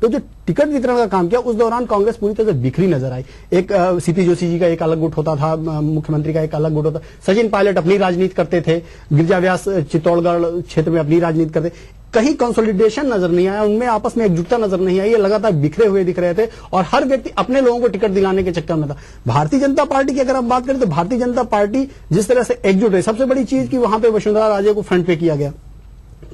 तो जो टिकट वितरण का काम किया उस दौरान कांग्रेस पूरी तरह से बिखरी नजर आई। एक सीपी जोशी जी का एक अलग गुट होता था, मुख्यमंत्री का एक अलग गुट होता, सचिन पायलट अपनी राजनीति करते थे, गिरिजा व्यास चित्तौड़गढ़ क्षेत्र में अपनी राजनीति करते, कहीं कंसोलिडेशन नजर नहीं आया, उनमें आपस में एकजुटता नजर नहीं आई, ये लगातार बिखरे हुए दिख रहे थे और हर व्यक्ति अपने लोगों को टिकट दिलाने के चक्कर में था। भारतीय जनता पार्टी की अगर आप बात करें तो भारतीय जनता पार्टी जिस तरह से एकजुट है, सबसे बड़ी चीज कि वहां पे वसुंधरा राजे को फ्रंट पे किया गया,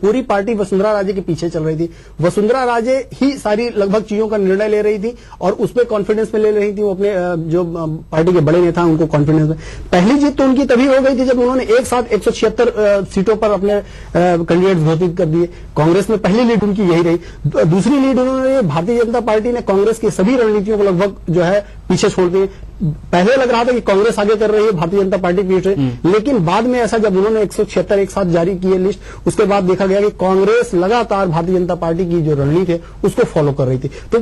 पूरी पार्टी वसुंधरा राजे के पीछे चल रही थी, वसुंधरा राजे ही सारी लगभग चीजों का निर्णय ले रही थी और उस पर कॉन्फिडेंस में ले रही थी। वो अपने जो पार्टी के बड़े नेता उनको कॉन्फिडेंस में, पहली जीत तो उनकी तभी हो गई थी जब उन्होंने एक साथ 176 सीटों पर अपने कैंडिडेट घोषित कर दिए। कांग्रेस में पहली लीड उनकी यही रही। दूसरी लीड उन्होंने, भारतीय जनता पार्टी ने कांग्रेस की सभी रणनीतियों को लगभग जो है पीछे छोड़ दिए। पहले लग रहा था कि कांग्रेस आगे कर रही है, भारतीय जनता पार्टी पीछे, लेकिन बाद में ऐसा जब उन्होंने 176 एक साथ जारी किए लिस्ट, उसके बाद देखा गया कि कांग्रेस लगातार भारतीय जनता पार्टी की जो रणनीति है उसको फॉलो कर रही थी। तो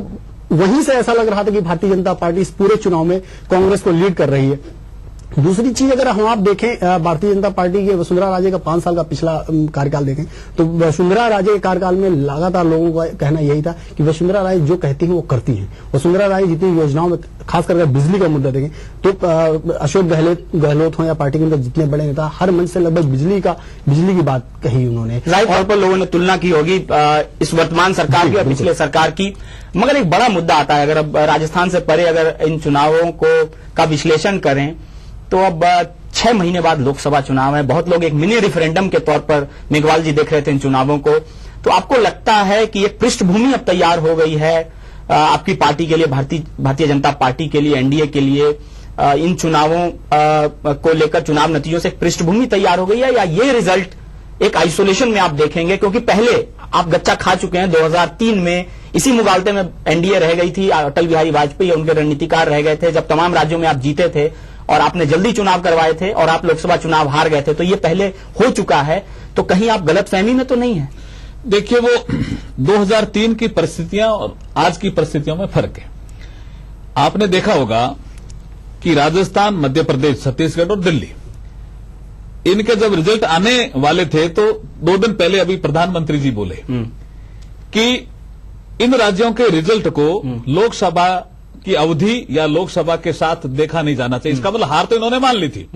वहीं से ऐसा लग रहा था कि भारतीय जनता पार्टी इस पूरे चुनाव में कांग्रेस को लीड कर रही है। दूसरी चीज अगर हम आप देखें, भारतीय जनता पार्टी के वसुंधरा राजे का 5 साल का पिछला कार्यकाल देखें तो वसुंधरा राजे के कार्यकाल में लगातार लोगों का कहना यही था कि वसुंधरा राजे जो कहती हैं वो करती हैं। वसुंधरा राजे जितनी योजनाओं में, खासकर बिजली का मुद्दा देखें तो अशोक गहलोत हो या पार्टी के अंदर जितने बड़े नेता, हर मंच से लगभग बिजली की बात कही उन्होंने। जाहिर तौर पर लोगों ने तुलना की होगी इस वर्तमान सरकार की और पिछले सरकार की, मगर एक बड़ा मुद्दा आता है। अगर अब राजस्थान से परे अगर इन चुनावों का विश्लेषण करें तो अब 6 महीने बाद लोकसभा चुनाव है। बहुत लोग एक मिनी रेफरेंडम के तौर पर मेघवाल जी देख रहे थे इन चुनावों को। तो आपको लगता है कि एक पृष्ठभूमि अब तैयार हो गई है आपकी पार्टी के लिए, भारतीय जनता पार्टी के लिए, एनडीए के लिए, इन चुनावों को लेकर चुनाव नतीजों से एक पृष्ठभूमि तैयार हो गई है, या ये रिजल्ट एक आइसोलेशन में आप देखेंगे? क्योंकि पहले आप गच्चा खा चुके हैं। 2003 में इसी मुगालते में एनडीए रह गई थी, अटल बिहारी वाजपेयी उनके रणनीतिकार रह गए थे, जब तमाम राज्यों में आप जीते थे और आपने जल्दी चुनाव करवाए थे और आप लोकसभा चुनाव हार गए थे। तो ये पहले हो चुका है, तो कहीं आप गलतफहमी में तो नहीं है? देखिए, वो 2003 की परिस्थितियां और आज की परिस्थितियों में फर्क है। आपने देखा होगा कि राजस्थान, मध्य प्रदेश, छत्तीसगढ़ और दिल्ली, इनके जब रिजल्ट आने वाले थे तो 2 दिन पहले अभी प्रधानमंत्री जी बोले कि इन राज्यों के रिजल्ट को लोकसभा की अवधि या लोकसभा के साथ देखा नहीं जाना चाहिए। इसका मतलब हार तो इन्होंने मान ली थी।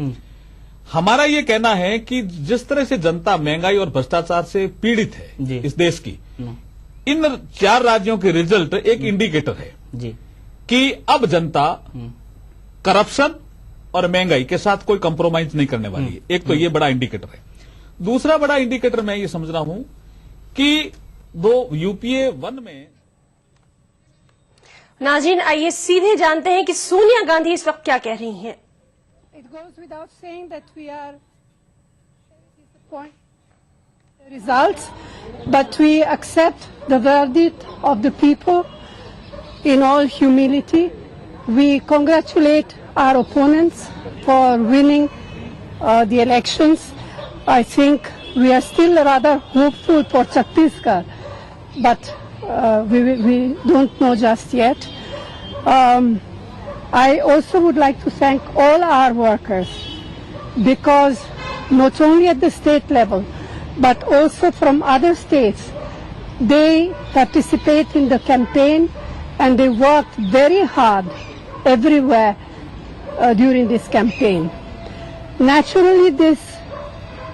हमारा ये कहना है कि जिस तरह से जनता महंगाई और भ्रष्टाचार से पीड़ित है इस देश की, इन 4 राज्यों के रिजल्ट एक इंडिकेटर है कि अब जनता करप्शन और महंगाई के साथ कोई कंप्रोमाइज नहीं करने वाली है। एक तो ये बड़ा इंडिकेटर है। दूसरा बड़ा इंडिकेटर मैं ये समझ रहा हूं कि यूपीए 1 में, नाज़रीन आइए सीधे जानते हैं कि सोनिया गांधी इस वक्त क्या कह रही हैं। It goes without saying that we are disappointed with the results, but we accept the verdict of the people in all humility. We congratulate our opponents for winning the elections. I think we are still rather hopeful for Chhattisgarh, but we don't know just yet. I also would like to thank all our workers, because not only at the state level but also from other states, they participate in the campaign and they worked very hard everywhere during this campaign. Naturally, this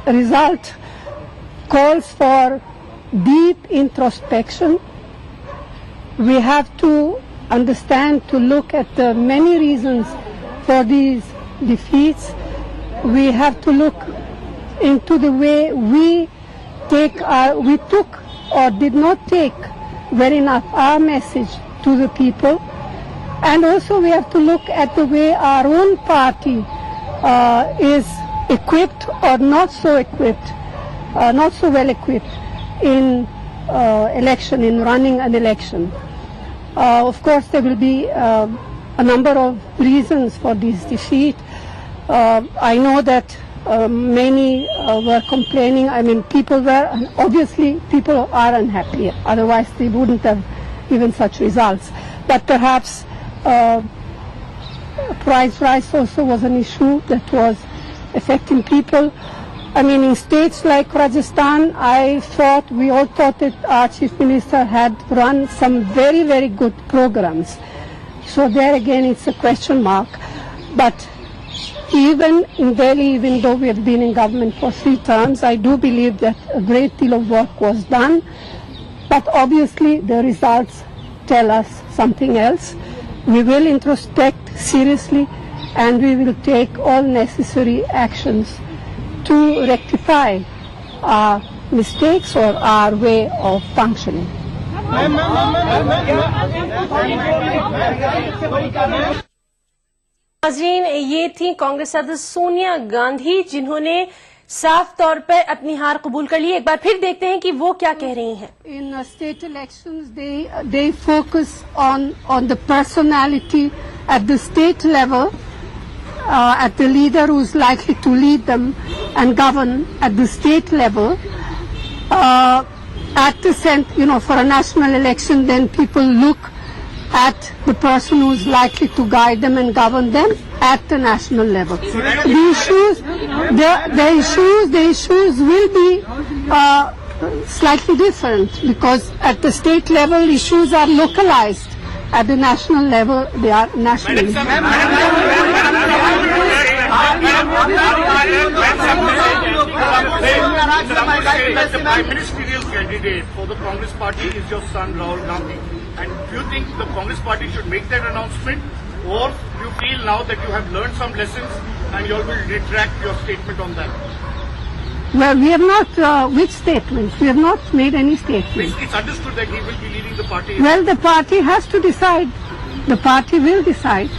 result calls for deep introspection. We have to understand, to look at the many reasons for these defeats. We have to look into the way we took or did not take well enough our message to the people, and also we have to look at the way our own party is equipped or not so equipped, not so well equipped in running an election. Of course, there will be a number of reasons for this defeat. I know that many were complaining. I mean, people are unhappy. Otherwise, they wouldn't have given such results. But perhaps price rise also was an issue that was affecting people. I mean, in states like Rajasthan, we all thought that our Chief Minister had run some very, very good programs. So there again, it's a question mark. But even in Delhi, even though we have been in government for 3 terms, I do believe that a great deal of work was done. But obviously, the results tell us something else. We will introspect seriously, and we will take all necessary actions to rectify our mistakes or our way of functioning. नाज़रीन, ये थी कांग्रेस सदस्य सोनिया गांधी, जिन्होंने साफ तौर पर अपनी हार कबूल कर ली। एक बार फिर देखते हैं कि वो क्या कह रही हैं। In state elections, they focus on the personality at the state level, at the leader who is likely to lead them and govern at the state level. At the for a national election, then people look at the person who is likely to guide them and govern them at the national level. The issues will be slightly different, because at the state level issues are localized. At the national level, they are national. The prime ministerial candidate for the Congress party is your son Rahul Gandhi. And do you think the Congress party should make that announcement, or do you feel now that you have learned some lessons and you all will retract your statement on that? Well, we have not, which statement? We have not made any statement. It's understood that he will be leading the party. Well, the party has to decide. The party will decide.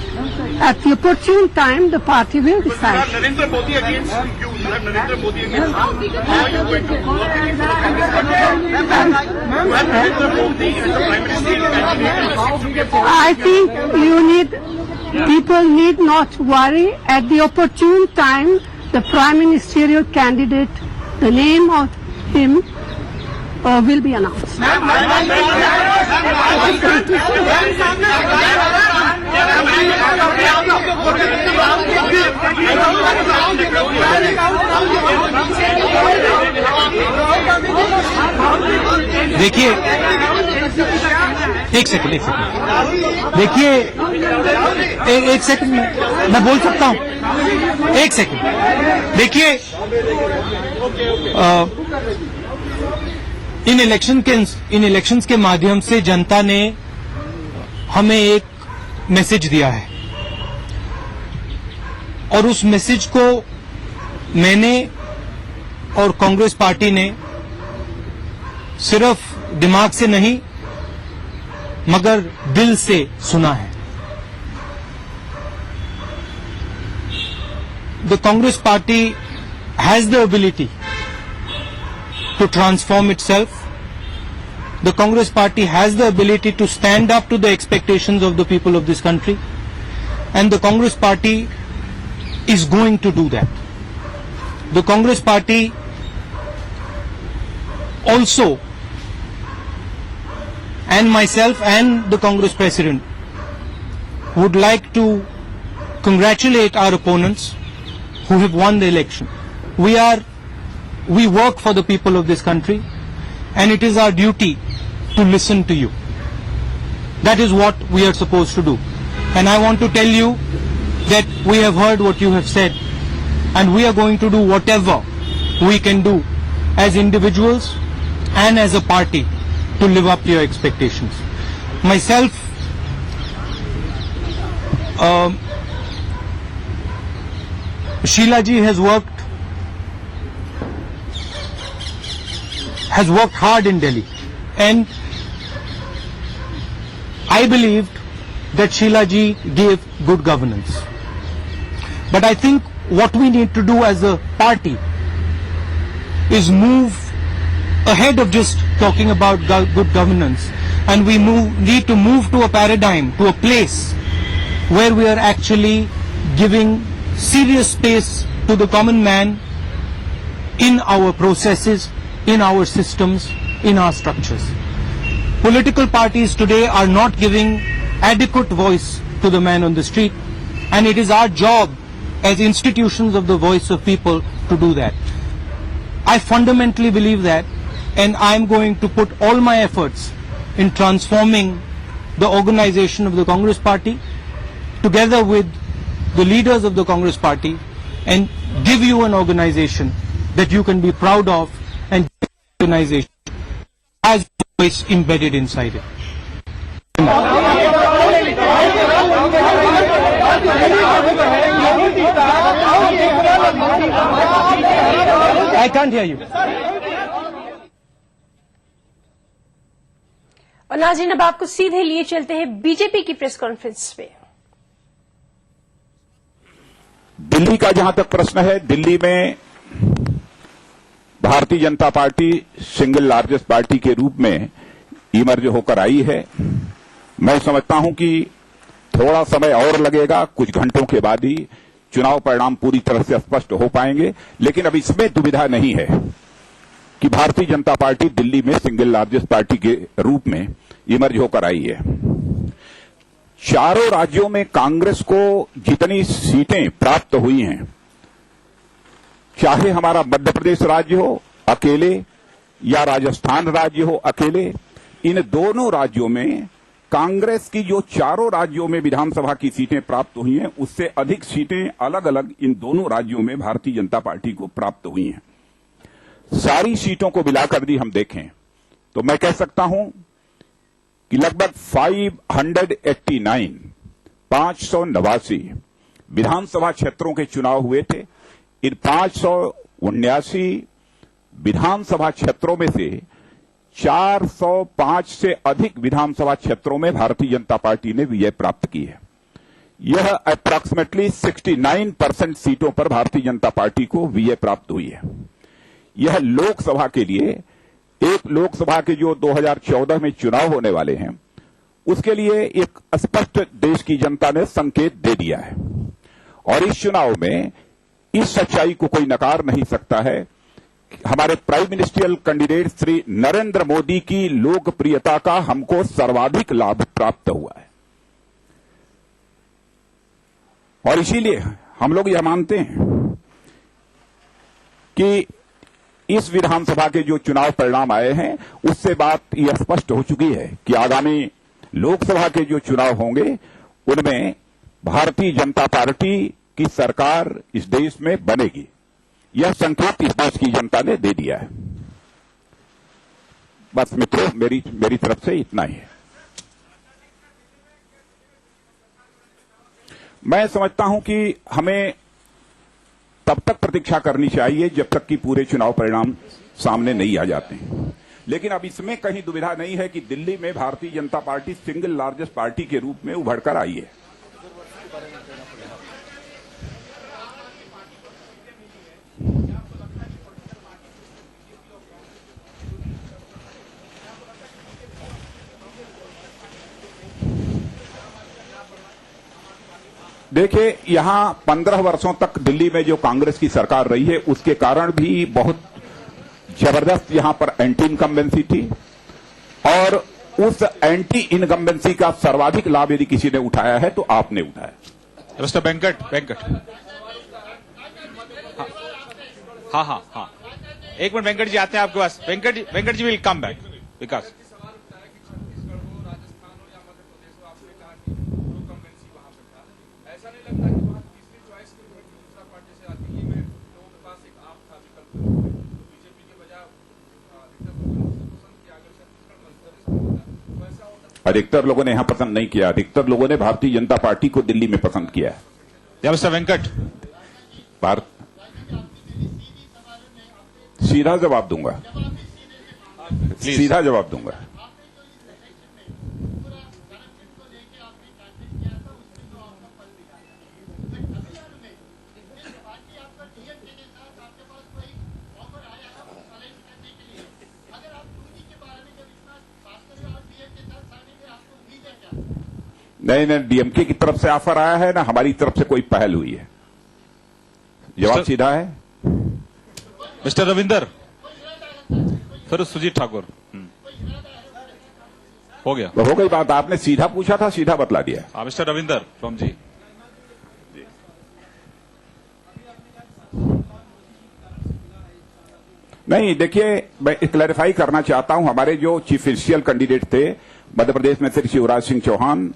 At the opportune time, the party will You decide. have Narendra Modi against you. You have Narendra Modi against you. How are you going to work against the Congress party? You have Narendra Modi as the prime ministerial candidate. I think people need not worry. At the opportune time, the prime ministerial candidate, the name of him will be announced. देखिए, एक second देखिए, एक second मैं बोल सकता हूं? एक second देखिए, इन इलेक्शंस के माध्यम से जनता ने हमें एक मैसेज दिया है, और उस मैसेज को मैंने और कांग्रेस पार्टी ने सिर्फ दिमाग से नहीं मगर दिल से सुना है। The Congress party has the ability to transform itself. The Congress party has the ability to stand up to the expectations of the people of this country, and the Congress party is going to do that. The Congress party also, and myself and the Congress president, would like to congratulate our opponents who have won the election. We work for the people of this country, and it is our duty to listen to you. That is what we are supposed to do. And I want to tell you that we have heard what you have said, and we are going to do whatever we can do as individuals and as a party to live up to your expectations. Myself, Sheila ji has worked hard in Delhi, and I believed that Sheila ji gave good governance. But I think what we need to do as a party is move ahead of just talking about good governance, and we need to move to a paradigm, to a place where we are actually giving serious space to the common man in our processes, in our systems, in our structures. Political parties today are not giving adequate voice to the man on the street, and it is our job as institutions of the voice of people to do that. I fundamentally believe that, and I'm going to put all my efforts in transforming the organization of the Congress Party together with the leaders of the Congress Party and give you an organization that you can be proud of and organization has always embedded inside it. I can't hear you. और नाज़रीन, अब आपको सीधे लिए चलते हैं BJP की press conference पे। दिल्ली का जहां तक प्रश्न है, दिल्ली में Bharatiya Janata party single largest party के रूप में इमर्ज होकर आई है। मैं समझता हूं कि थोड़ा समय और लगेगा, कुछ घंटों के बाद ही चुनाव परिणाम पूरी तरह से स्पष्ट हो पाएंगे, लेकिन अब इसमें दुविधा नहीं है कि भारतीय जनता पार्टी दिल्ली में सिंगल लार्जेस्ट पार्टी के रूप में इमर्ज होकर आई है। चारों राज्यों में कांग्रेस को जितनी सीटें प्राप्त हुई हैं, चाहे हमारा मध्य प्रदेश राज्य हो अकेले या राजस्थान राज्य हो अकेले, इन दोनों राज्यों में कांग्रेस की जो चारों राज्यों में विधानसभा की सीटें प्राप्त हुई हैं, उससे अधिक सीटें अलग अलग इन दोनों राज्यों में भारतीय जनता पार्टी को प्राप्त हुई हैं। सारी सीटों को मिलाकर भी हम देखें तो मैं कह सकता हूं कि लगभग 589 विधानसभा क्षेत्रों के चुनाव हुए थे। इन 579 विधानसभा क्षेत्रों में से 405 से अधिक विधानसभा क्षेत्रों में भारतीय जनता पार्टी ने विजय प्राप्त की है। यह अप्रॉक्सीमेटली 69% सीटों पर भारतीय जनता पार्टी को विजय प्राप्त हुई है। यह लोकसभा के लिए, एक लोकसभा के जो 2014 में चुनाव होने वाले हैं, उसके लिए एक स्पष्ट देश की जनता ने संकेत दे दिया है। और इस चुनाव में इस सच्चाई को कोई नकार नहीं सकता है, हमारे prime ministerial candidate Shri Narendra Modi की लोकप्रियता का हमको सर्वाधिक लाभ प्राप्त हुआ है। और इसीलिए हम लोग यह मानते हैं कि इस विधानसभा के जो चुनाव परिणाम आए हैं, उससे बात यह स्पष्ट हो चुकी है कि आगामी लोकसभा के जो चुनाव होंगे, उनमें भारतीय जनता पार्टी की सरकार इस देश में बनेगी। यह संकेत इस देश की जनता ने दे दिया है। बस मित्रों, मेरी तरफ से इतना ही है। मैं समझता हूं कि हमें तब तक प्रतीक्षा करनी चाहिए जब तक कि पूरे चुनाव परिणाम सामने नहीं आ जाते हैं। लेकिन अब इसमें कहीं दुविधा नहीं है कि दिल्ली में Bharatiya Janata party single largest party के रूप में उभरकर आई है। देखिए, यहां 15 वर्षों तक दिल्ली में जो कांग्रेस की सरकार रही है, उसके कारण भी बहुत जबरदस्त यहां पर एंटी इनकम्बेंसी थी, और उस एंटी इनकम्बेंसी का सर्वाधिक लाभ यदि किसी ने उठाया है तो आपने उठाया। मिस्टर वेंकट हाँ, एक मिनट, वेंकट जी आते हैं आपके पास। Venkat ji will come back. विकास, अधिकतर लोगों ने यहां पसंद नहीं किया, अधिकतर लोगों ने भारतीय जनता पार्टी को दिल्ली में पसंद किया है। मिस्टर वेंकट, सीधा जवाब दूंगा, सीधा जवाब दूंगा। नहीं, डीएमके की तरफ से ऑफर आया है, ना हमारी तरफ से कोई पहल हुई है। जवाब सीधा है। मिस्टर रविंदर, फिर सुजीत ठाकुर। हो गया, हो गई बात। आपने सीधा पूछा था, सीधा बतला दिया। मिस्टर रविंदर फ्रॉम जी। नहीं, देखिए, मैं क्लैरिफाई करना चाहता हूं। हमारे जो चीफ मिनिस्टरियल कैंडिडेट थे, मध्य प्रदेश में श्री शिवराज सिंह चौहान,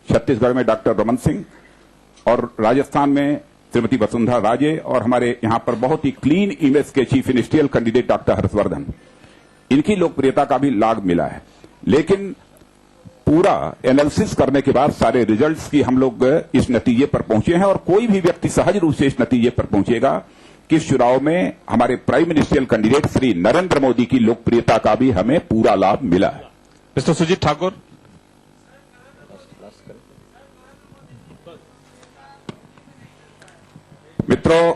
छत्तीसगढ़ में डॉक्टर रमन सिंह और राजस्थान में श्रीमती वसुंधरा राजे, और हमारे यहां पर बहुत ही क्लीन इमेज के chief ministerial candidate doctor Harshvardhan, इनकी लोकप्रियता का भी लाभ मिला है। लेकिन पूरा एनालिसिस करने के बाद सारे रिजल्ट्स की हम लोग इस नतीजे पर पहुंचे हैं, और कोई भी व्यक्ति सहज रूप से इस नतीजे पर पहुंचेगा कि इस चुनाव में हमारे prime ministerial candidate Shri Narendra Modi की लोकप्रियता का भी हमें पूरा लाभ मिला है। मिस्टर सुजीत ठाकुर। मित्रों,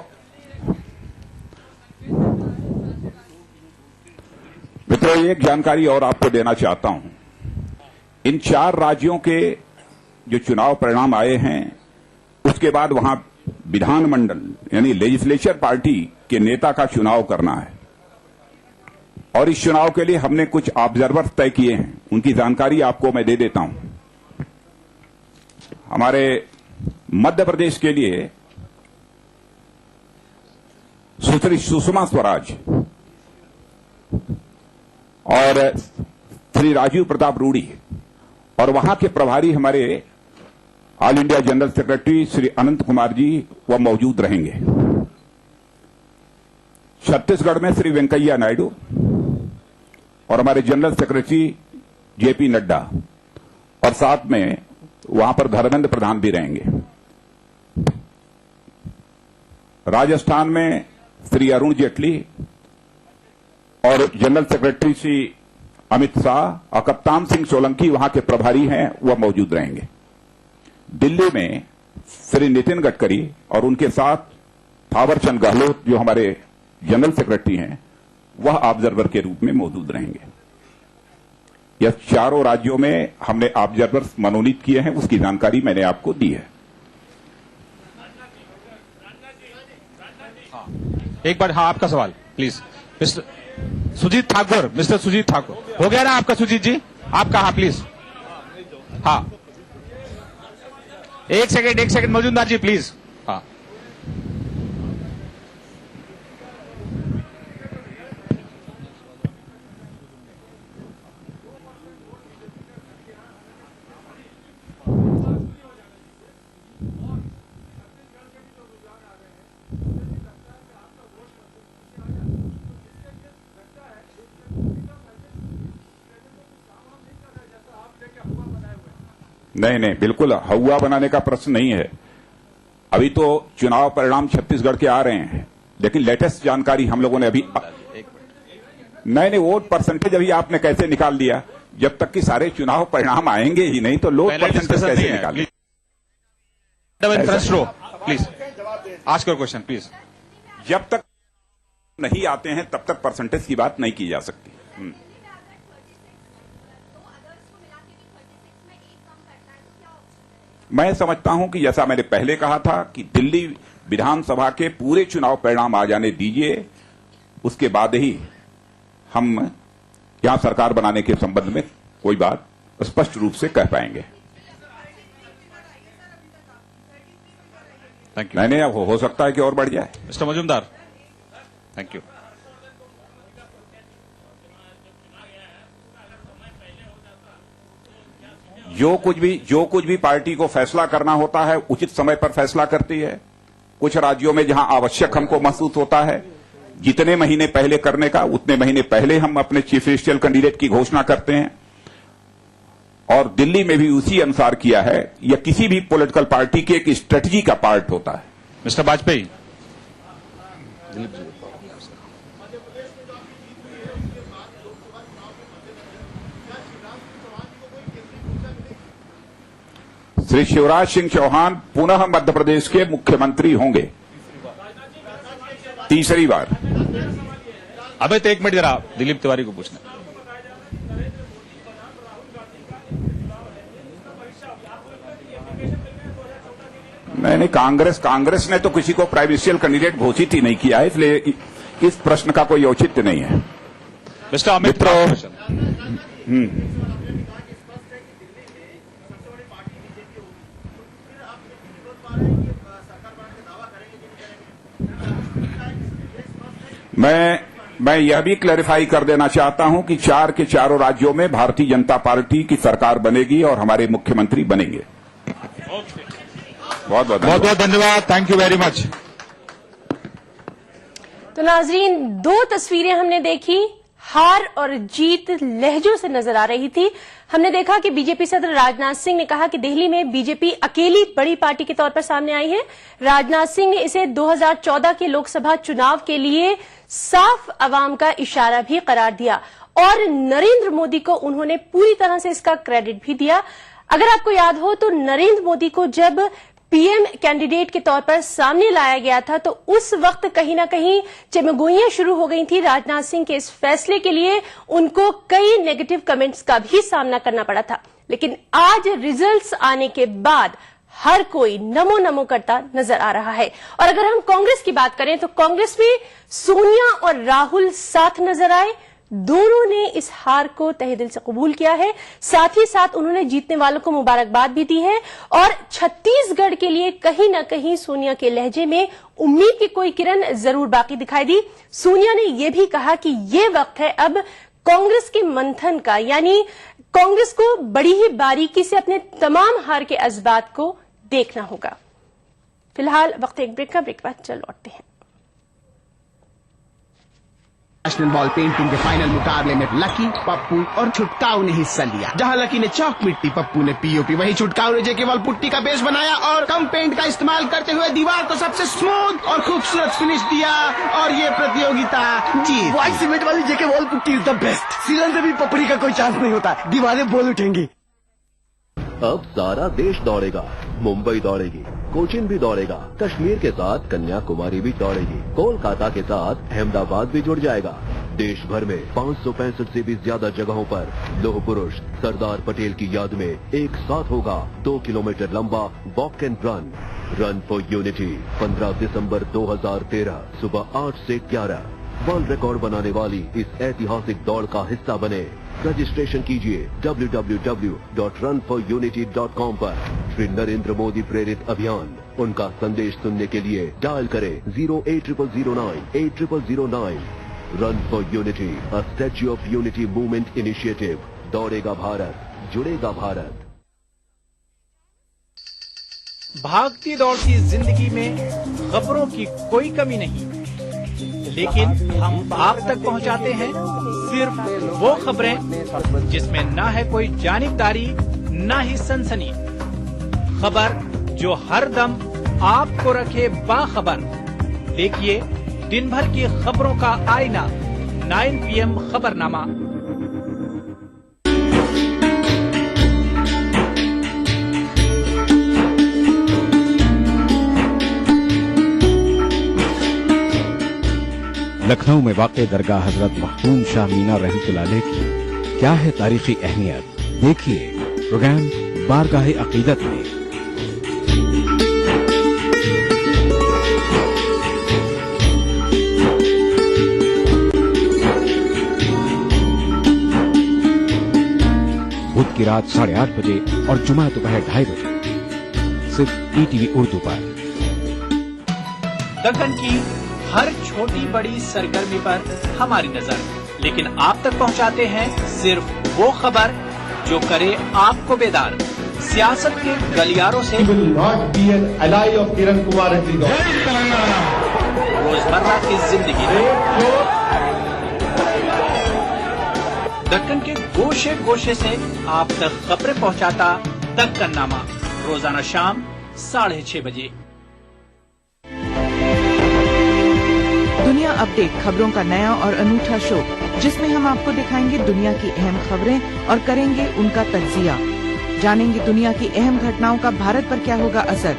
एक जानकारी और आपको देना चाहता हूं। इन 4 राज्यों के जो चुनाव परिणाम आए हैं, उसके बाद वहां विधानमंडल यानी लेजिस्लेचर पार्टी के नेता का चुनाव करना है, और इस चुनाव के लिए हमने कुछ ऑब्जर्वर तय किए हैं। उनकी जानकारी आपको मैं दे देता हूं। हमारे मध्य प्रदेश के लिए सुश्री सुषमा स्वराज और श्री राजीव प्रताप रूडी, और वहां के प्रभारी हमारे all India general secretary Shri Anant Kumar ji, वह मौजूद रहेंगे। छत्तीसगढ़ में श्री वेंकैया नायडू और हमारे जनरल सेक्रेटरी जेपी नड्डा, और साथ में वहां पर धर्मेंद्र प्रधान भी रहेंगे। राजस्थान में श्री अरुण जेटली और जनरल सेक्रेटरी श्री अमित शाह और कप्तान सिंह सोलंकी वहां के प्रभारी हैं, वह मौजूद रहेंगे। दिल्ली में श्री नितिन गडकरी और उनके साथ थावरचंद गहलोत जो हमारे जनरल सेक्रेटरी हैं, वह ऑब्जर्वर के रूप में मौजूद रहेंगे। यह 4 राज्यों में हमने ऑब्जर्वर्स मनोनीत किए हैं, उसकी जानकारी मैंने आपको दी है। एक बार हाँ, आपका सवाल please. Mister Sujeet Thakur, mister Sujeet Thakur, हो गया ना आपका सुजीत जी? आपका हाँ प्लीज। हाँ, एक सेकंड मजूमदार जी प्लीज। हाँ, नहीं, बिल्कुल हवा बनाने का प्रश्न नहीं है। अभी तो चुनाव परिणाम छत्तीसगढ़ के आ रहे हैं, लेकिन लेटेस्ट जानकारी हम लोगों ने अभी नहीं, वोट परसेंटेज अभी आपने कैसे निकाल दिया? जब तक कि सारे चुनाव परिणाम आएंगे ही नहीं, तो लोग परसेंटेज कैसे निकालेंगे? Please ask your question please. जब तक नहीं आते हैं तब तक परसेंटेज की बात नहीं की जा सकती। मैं समझता हूं कि जैसा मैंने पहले कहा था कि दिल्ली विधानसभा के पूरे चुनाव परिणाम आ जाने दीजिए, उसके बाद ही हम यहां सरकार बनाने के संबंध में कोई बात स्पष्ट रूप से कह पाएंगे। Thank you. नहीं, अब हो सकता है कि और बढ़ जाए। Mister Majumdar, thank you. जो कुछ भी पार्टी को फैसला करना होता है, उचित समय पर फैसला करती है। कुछ राज्यों में जहां आवश्यक हमको महसूस होता है, जितने महीने पहले करने का, उतने महीने पहले हम अपने चीफ मिनिस्टरियल कैंडिडेट की घोषणा करते हैं, और दिल्ली में भी उसी अनुसार किया है। यह किसी भी पॉलिटिकल पार्टी की एक स्ट्रेटजी का पार्ट होता है। मिस्टर वाजपेयी। श्री शिवराज सिंह चौहान पुनः मध्य प्रदेश के मुख्यमंत्री होंगे, तीसरी बार। अबे तो एक मिनट जरा दिलीप तिवारी को पूछना। नहीं, कांग्रेस ने तो किसी को प्राइम मिनिस्टरियल कैंडिडेट घोषित ही नहीं किया है, इसलिए इस प्रश्न का कोई औचित्य नहीं है। मिस्टर अमित मैं यह भी क्लैरिफाई कर देना चाहता हूं कि 4 के चारों राज्यों में भारतीय जनता पार्टी की सरकार बनेगी और हमारे मुख्यमंत्री बनेंगे। बहुत बहुत धन्यवाद। Thank you very much. तो नाजरीन, 2 तस्वीरें हमने देखी, हार और जीत लहजों से नजर आ रही थी। हमने देखा कि बीजेपी सदर राजनाथ सिंह ने कहा कि दिल्ली में बीजेपी अकेली बड़ी पार्टी के तौर पर सामने आई है। राजनाथ सिंह ने इसे 2014 के लोकसभा चुनाव के लिए साफ अवाम का इशारा भी करार दिया और नरेंद्र मोदी को उन्होंने पूरी तरह से इसका क्रेडिट भी दिया। अगर आपको याद हो तो नरेंद्र मोदी को जब पीएम कैंडिडेट के तौर पर सामने लाया गया था तो उस वक्त कहीं ना कहीं चमगोइयां शुरू हो गई थी राजनाथ सिंह के इस फैसले के लिए। उनको कई नेगेटिव कमेंट्स का भी सामना करना पड़ा था, लेकिन आज रिजल्ट्स आने के बाद हर कोई नमो नमो करता नजर आ रहा है। और अगर हम कांग्रेस की बात करें तो कांग्रेस में सोनिया और राहुल साथ नजर आए। दोनों ने इस हार को तहे दिल से कबूल किया है, साथ ही साथ उन्होंने जीतने वालों को मुबारकबाद भी दी है। और छत्तीसगढ़ के लिए कहीं ना कहीं सोनिया के लहजे में उम्मीद की कोई किरण जरूर बाकी दिखाई दी। सोनिया ने यह भी कहा कि ये वक्त है अब कांग्रेस के मंथन का, यानी कांग्रेस को बड़ी ही बारीकी से अपने तमाम हार के असबाब को देखना होगा। फिलहाल वक्त एक ब्रेक का, ब्रेक बाद चल लौटते हैं। नेशनल बॉल पेंटिंग के फाइनल मुकाबले में लकी, पप्पू और छुटकाऊ ने हिस्सा लिया। जहां लकी ने चौक मिट्टी, पप्पू ने पीओपी, वहीं छुटकाऊ ने केवल पुट्टी का बेस बनाया और कम पेंट का इस्तेमाल करते हुए दीवार को सबसे स्मूथ और खूबसूरत फिनिश दिया और ये प्रतियोगिता जीत। व्हाइट सीमेंट वाली JK wall putty is the best. सीलन से भी पपड़ी का कोई चांस नहीं होता, दीवारें बोल उठेंगी। अब सारा देश दौड़ेगा, मुंबई दौड़ेगी, कोचिन भी दौड़ेगा, कश्मीर के साथ कन्याकुमारी भी दौड़ेगी, कोलकाता के साथ अहमदाबाद भी जुड़ जाएगा। देश भर में 565 से भी ज्यादा जगहों पर लौह पुरुष सरदार पटेल की याद में एक साथ होगा 2 किलोमीटर लंबा walk and run for unity. 15 दिसंबर 2013 सुबह 8 से 11 वर्ल्ड रिकॉर्ड बनाने वाली इस ऐतिहासिक दौड़ का हिस्सा बने। रजिस्ट्रेशन कीजिए www.runforunity.com पर। श्री नरेंद्र मोदी प्रेरित अभियान, उनका संदेश सुनने के लिए डायल करें 08009 run for unity, a statue of unity movement initiative. दौड़ेगा भारत, जुड़ेगा भारत। भागती दौड़ती जिंदगी में खबरों की कोई कमी नहीं, लेकिन हम आप तक पहुंचाते हैं सिर्फ वो खबरें जिसमें ना है कोई जानिबदारी, ना ही सनसनी। खबर जो हर दम आपको रखे बाखबर। देखिए दिन भर की खबरों का आईना, 9 PM खबरनामा। लखनऊ में वाक़ दरगाह हजरत मखदूम शाह मीना रहमतुल्लाह अलैह की क्या है तारीखी अहमियत, देखिए प्रोग्राम बारगाह अकीदत में। बुध की रात 8:30 बजे और जुमा दोपहर 2:30 बजे सिर्फ ETV उर्दू पर। दक्कन की हर छोटी बड़ी सरगर्मी पर हमारी नजर, लेकिन आप तक पहुंचाते हैं सिर्फ वो खबर जो करे आपको बेदार। सियासत के गलियारों से रोजमर्रा की जिंदगी दक्कन के गोशे गोशे से आप तक खबरें पहुंचाता दक्कननामा, रोजाना शाम 6:30 बजे। दुनिया अपडेट खबरों का नया और अनूठा शो, जिसमें हम आपको दिखाएंगे दुनिया की अहम खबरें और करेंगे उनका तज्जिया। जानेंगे दुनिया की अहम घटनाओं का भारत पर क्या होगा असर।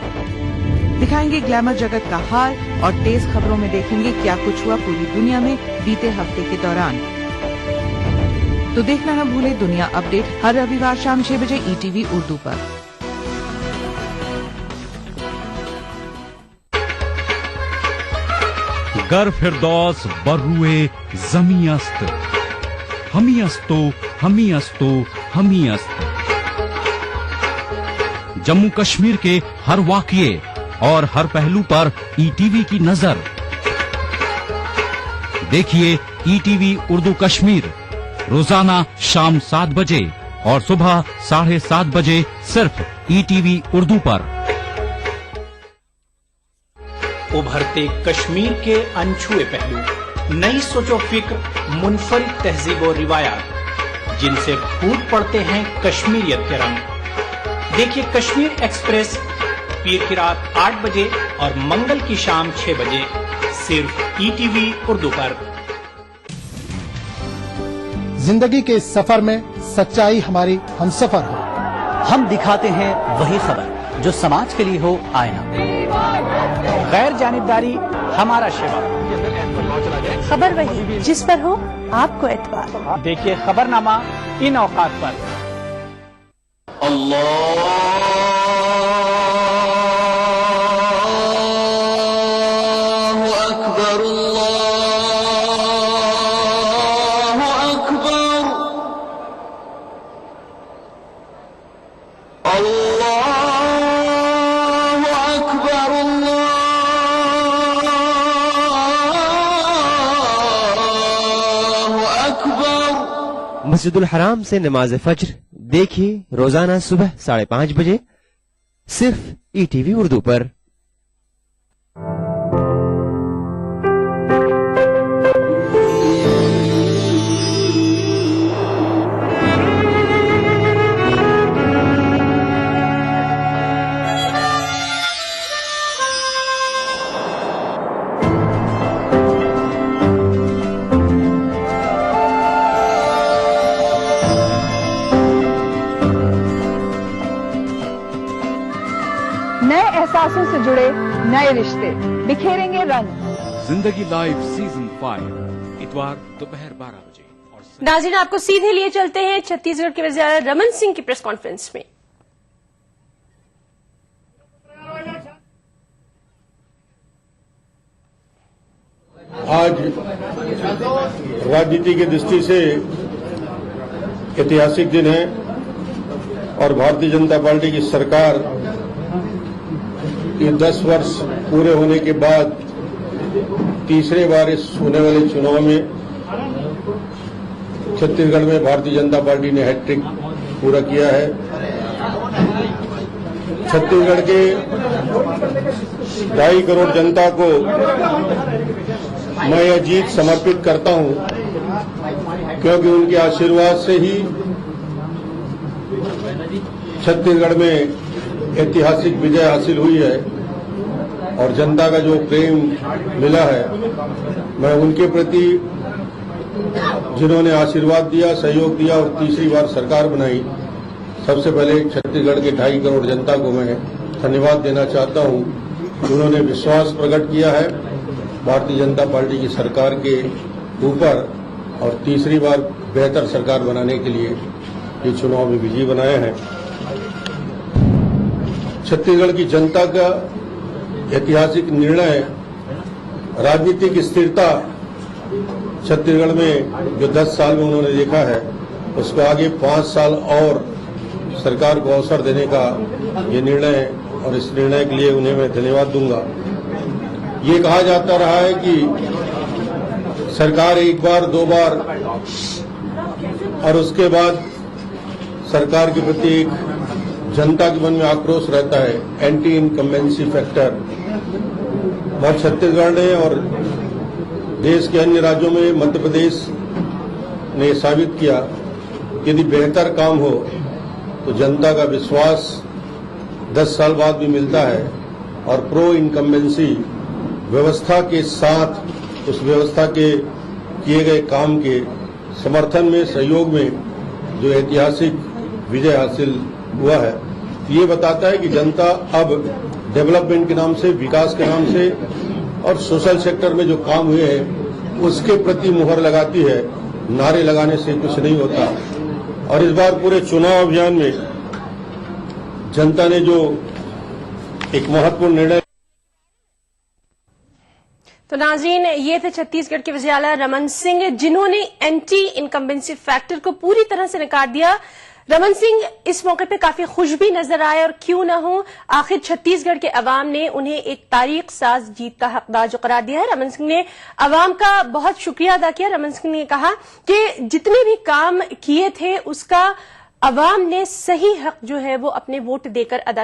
दिखाएंगे ग्लैमर जगत का हाल और तेज खबरों में देखेंगे क्या कुछ हुआ पूरी दुनिया में बीते हफ्ते के दौरान। तो देखना न भूले दुनिया अपडेट हर रविवार शाम 6 बजे ETV उर्दू पर। गर फिरदौस बर्रुए जमी अस्त, हमी अस्तो हमी अस्तो हमी अस्त। जम्मू कश्मीर के हर वाकये और हर पहलू पर ETV की नजर। देखिए ईटीवी उर्दू कश्मीर रोजाना शाम 7 बजे और सुबह 7:30 बजे सिर्फ ईटीवी उर्दू पर। उभरते कश्मीर के अनछुए पहलू, नई सोचो फिक्र, मुनफरिद तहजीब और रिवायात जिनसे फूट पड़ते हैं कश्मीरियत के रंग। देखिए कश्मीर एक्सप्रेस पीर की रात 8 बजे और मंगल की शाम 6 बजे सिर्फ ईटीवी उर्दू पर। जिंदगी के इस सफर में सच्चाई हमारी हमसफर हो। हम दिखाते हैं वही खबर जो समाज के लिए हो आईना। गैर जानिबदारी हमारा शिवा। खबर वही जिस पर हो आपको एतबार। देखिए खबरनामा इन औकात पर। मस्जिदुल हराम से नमाज फज्र देखिए रोजाना सुबह 5:30 बजे सिर्फ ईटीवी उर्दू पर। नए एहसासों से जुड़े नए रिश्ते बिखेरेंगे रंग। जिंदगी लाइव सीजन 5 इतवार दोपहर 12 बजे। नाज़रीन आपको सीधे लिए चलते हैं छत्तीसगढ़ के वज़ीर रमन सिंह की प्रेस कॉन्फ्रेंस में। आज राजनीति की दृष्टि से ऐतिहासिक दिन है और भारतीय जनता पार्टी की सरकार ये 10 वर्ष पूरे होने के बाद तीसरे बार इस होने वाले चुनाव में छत्तीसगढ़ में भारतीय जनता पार्टी ने हैट्रिक पूरा किया है। छत्तीसगढ़ के 2.5 करोड़ जनता को मैं यह जीत समर्पित करता हूं क्योंकि उनके आशीर्वाद से ही छत्तीसगढ़ में ऐतिहासिक विजय हासिल हुई है और जनता का जो प्रेम मिला है, मैं उनके प्रति जिन्होंने आशीर्वाद दिया, सहयोग दिया और तीसरी बार सरकार बनाई, सबसे पहले छत्तीसगढ़ के 2.5 करोड़ जनता को मैं धन्यवाद देना चाहता हूं। उन्होंने विश्वास प्रकट किया है भारतीय जनता पार्टी की सरकार के ऊपर और तीसरी बार बेहतर सरकार बनाने के लिए ये चुनाव में विजयी बनाए हैं। छत्तीसगढ़ की जनता का ऐतिहासिक निर्णय, राजनीतिक स्थिरता छत्तीसगढ़ में जो 10 साल में उन्होंने देखा है उसको आगे 5 साल और सरकार को अवसर देने का ये निर्णय है और इस निर्णय के लिए उन्हें मैं धन्यवाद दूंगा। ये कहा जाता रहा है कि सरकार एक बार 2 बार और उसके बाद सरकार के प्रति एक जनता के मन में आक्रोश रहता है, एंटी इनकम्बेंसी फैक्टर। और छत्तीसगढ़ ने और देश के अन्य राज्यों में मध्य प्रदेश ने साबित किया कि यदि बेहतर काम हो तो जनता का विश्वास 10 साल बाद भी मिलता है और प्रो इनकम्बेंसी व्यवस्था के साथ उस व्यवस्था के किए गए काम के समर्थन में, सहयोग में जो ऐतिहासिक विजय हासिल हुआ है, ये बताता है कि जनता अब डेवलपमेंट के नाम से, विकास के नाम से और सोशल सेक्टर में जो काम हुए हैं उसके प्रति मुहर लगाती है। नारे लगाने से कुछ नहीं होता। और इस बार पूरे चुनाव अभियान में जनता ने जो एक महत्वपूर्ण निर्णय। तो नाज़रीन, ये थे छत्तीसगढ़ के वज़ीर आला रमन सिंह, जिन्होंने एंटी इनकम्बेंसी फैक्टर को पूरी तरह से नकार दिया। रमन सिंह इस मौके पे काफी खुश भी नजर आए, और क्यों ना हो, आखिर छत्तीसगढ़ के अवाम ने उन्हें एक तारीख साज जीत का हकदार जो करार दिया है। रमन सिंह ने अवाम का बहुत शुक्रिया अदा किया। रमन सिंह ने कहा कि जितने भी काम किए थे उसका अवाम ने सही हक जो है वो अपने वोट देकर अदा